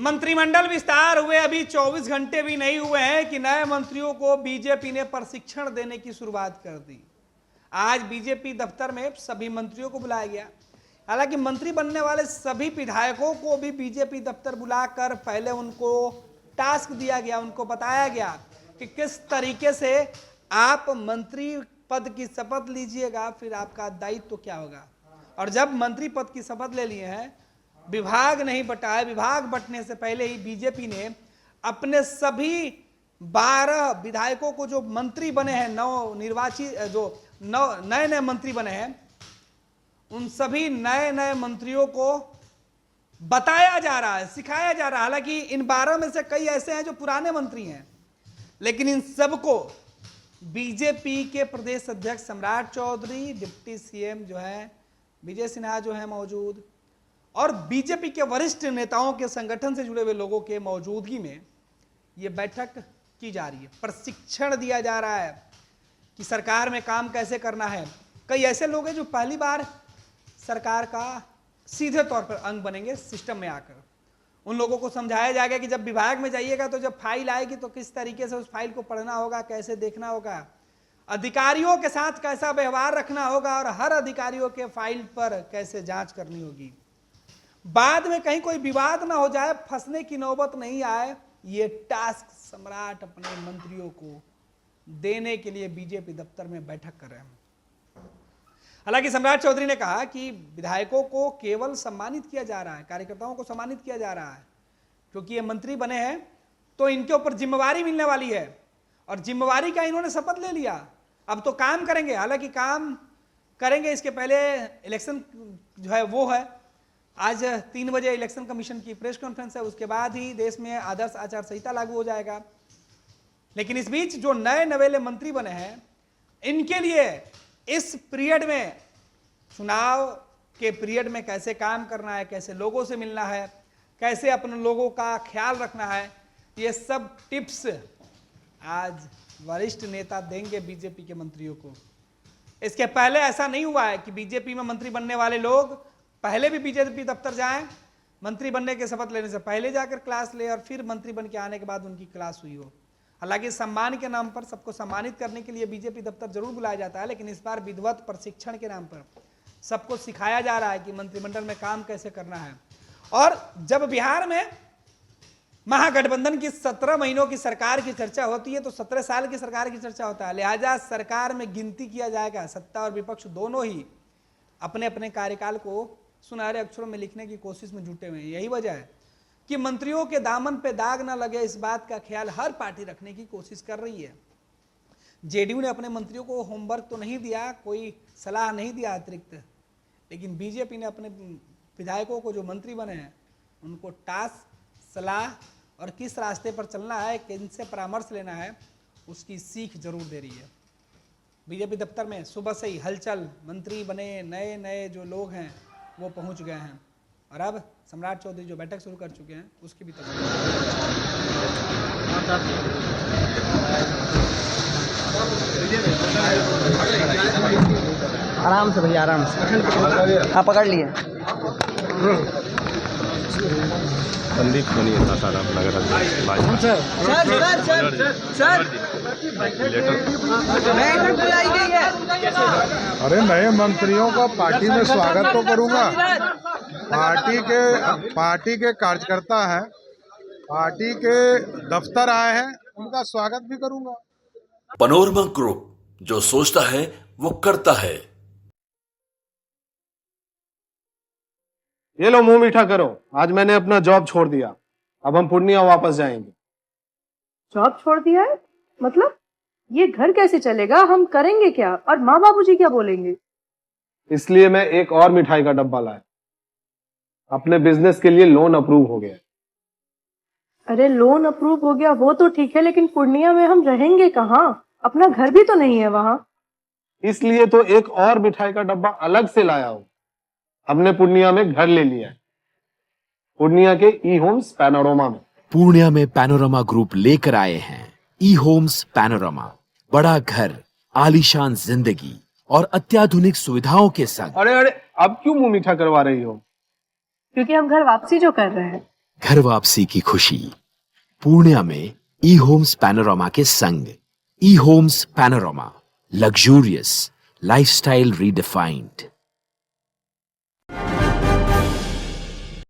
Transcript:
मंत्रिमंडल विस्तार हुए अभी 24 घंटे भी नहीं हुए हैं कि नए मंत्रियों को बीजेपी ने प्रशिक्षण देने की शुरुआत कर दी। आज बीजेपी दफ्तर में सभी मंत्रियों को बुलाया गया। हालांकि मंत्री बनने वाले सभी विधायकों को भी बीजेपी दफ्तर बुलाकर पहले उनको टास्क दिया गया, उनको बताया गया कि किस तरीके से आप मंत्री पद की शपथ लीजिएगा, फिर आपका दायित्व क्या होगा। और जब मंत्री पद की शपथ ले लिए हैं, विभाग नहीं बटा है, विभाग बंटने से पहले ही बीजेपी ने अपने सभी 12 विधायकों को जो मंत्री बने हैं, नए नए मंत्री बने हैं, उन सभी नए नए मंत्रियों को बताया जा रहा है, सिखाया जा रहा है। हालांकि इन 12 में से कई ऐसे हैं जो पुराने मंत्री हैं, लेकिन इन सबको बीजेपी के प्रदेश अध्यक्ष सम्राट चौधरी, डिप्टी सीएम जो है विजय सिन्हा जो है मौजूद, और बीजेपी के वरिष्ठ नेताओं के संगठन से जुड़े हुए लोगों के मौजूदगी में ये बैठक की जा रही है। प्रशिक्षण दिया जा रहा है कि सरकार में काम कैसे करना है। कई ऐसे लोग हैं जो पहली बार सरकार का सीधे तौर पर अंग बनेंगे सिस्टम में आकर। उन लोगों को समझाया जाएगा कि जब विभाग में जाइएगा तो जब फाइल आएगी तो किस तरीके से उस फाइल को पढ़ना होगा, कैसे देखना होगा, अधिकारियों के साथ कैसा व्यवहार रखना होगा और हर अधिकारियों के फाइल पर कैसे जांच करनी होगी। बाद में कहीं कोई विवाद ना हो जाए, फंसने की नौबत नहीं आए, ये टास्क सम्राट अपने मंत्रियों को देने के लिए बीजेपी दफ्तर में बैठक कर रहे हैं। हालांकि सम्राट चौधरी ने कहा कि विधायकों को केवल सम्मानित किया जा रहा है, कार्यकर्ताओं को सम्मानित किया जा रहा है, क्योंकि ये मंत्री बने हैं तो इनके ऊपर जिम्मेवारी मिलने वाली है और जिम्मेवारी का इन्होंने शपथ ले लिया। अब तो काम करेंगे। हालांकि काम करेंगे, इसके पहले इलेक्शन जो है वो है, आज 3 बजे इलेक्शन कमीशन की प्रेस कॉन्फ्रेंस है, उसके बाद ही देश में आदर्श आचार संहिता लागू हो जाएगा। लेकिन इस बीच जो नए नवेले मंत्री बने हैं, इनके लिए इस पीरियड में, चुनाव के पीरियड में कैसे काम करना है, कैसे लोगों से मिलना है, कैसे अपने लोगों का ख्याल रखना है, ये सब टिप्स आज वरिष्ठ नेता देंगे बीजेपी के मंत्रियों को। इसके पहले ऐसा नहीं हुआ है कि बीजेपी में मंत्री बनने वाले लोग पहले भी बीजेपी दफ्तर जाएं, मंत्री बनने के शपथ लेने से पहले जाकर क्लास ले और फिर मंत्री बन के आने के बाद उनकी क्लास हुई हो। हालांकि सम्मान के नाम पर सबको सम्मानित करने के लिए बीजेपी दफ्तर जरूर बुलाया जाता है, लेकिन इस बार विधिवत प्रशिक्षण के नाम पर सबको सिखाया जा रहा है कि मंत्रिमंडल में काम कैसे करना है। और जब बिहार में महागठबंधन की 17 महीनों की सरकार की चर्चा होती है तो 17 साल की सरकार की चर्चा होता है। लिहाजा सरकार में गिनती किया जाएगा, सत्ता और विपक्ष दोनों ही अपने अपने कार्यकाल को सुनहरे अक्षरों में लिखने की कोशिश में जुटे हुए हैं। यही वजह है कि मंत्रियों के दामन पे दाग ना लगे, इस बात का ख्याल हर पार्टी रखने की कोशिश कर रही है। जेडीयू ने अपने मंत्रियों को होमवर्क तो नहीं दिया, कोई सलाह नहीं दिया अतिरिक्त, लेकिन बीजेपी ने अपने विधायकों को जो मंत्री बने हैं उनको टास्क, सलाह और किस रास्ते पर चलना है, किनसे परामर्श लेना है, उसकी सीख जरूर दे रही है। बीजेपी दफ्तर में सुबह से ही हलचल, मंत्री बने नए नए जो लोग हैं वो पहुंच गए हैं और अब सम्राट चौधरी जो बैठक शुरू कर चुके हैं उसकी भी तैयारी। आराम से भैया, आराम से। हाँ, पकड़ लिए। संदीप बनी है सासाराम नगर सर बैठक बुलाई गई है। अरे नए मंत्रियों का पार्टी में स्वागत तो करूंगा। पार्टी के कार्यकर्ता हैं, पार्टी के दफ्तर आए हैं, उनका स्वागत भी करूंगा। पनोरमा ग्रुप, जो सोचता है वो करता है। ये लो, मुंह मीठा करो। आज मैंने अपना जॉब छोड़ दिया, अब हम पूर्णिया वापस जाएंगे। जॉब छोड़ दिया है? मतलब ये घर कैसे चलेगा? हम करेंगे क्या? और माँ बाबूजी क्या बोलेंगे? इसलिए मैं एक और मिठाई का डब्बा लाया। अपने बिजनेस के लिए लोन अप्रूव हो गया। अरे लोन अप्रूव हो गया वो तो ठीक है, लेकिन पूर्णिया में हम रहेंगे कहाँ? अपना घर भी तो नहीं है वहाँ। इसलिए तो एक और मिठाई का डब्बा अलग से लाया हूँ। हमने पूर्णिया में घर ले लिया है, पूर्णिया के ई होम्स पैनोरमा में। पूर्णिया में पैनोरमा ग्रुप लेकर आए हैं ई होम्स पैनोरमा। बड़ा घर, आलीशान जिंदगी और अत्याधुनिक सुविधाओं के संग। अरे अब क्यों मुंह मीठा करवा रही हो? क्योंकि हम घर वापसी जो कर रहे हैं। घर वापसी की खुशी पूर्णिया में ई होम्स पैनोरामा के संग। ई homes panorama, luxurious lifestyle redefined.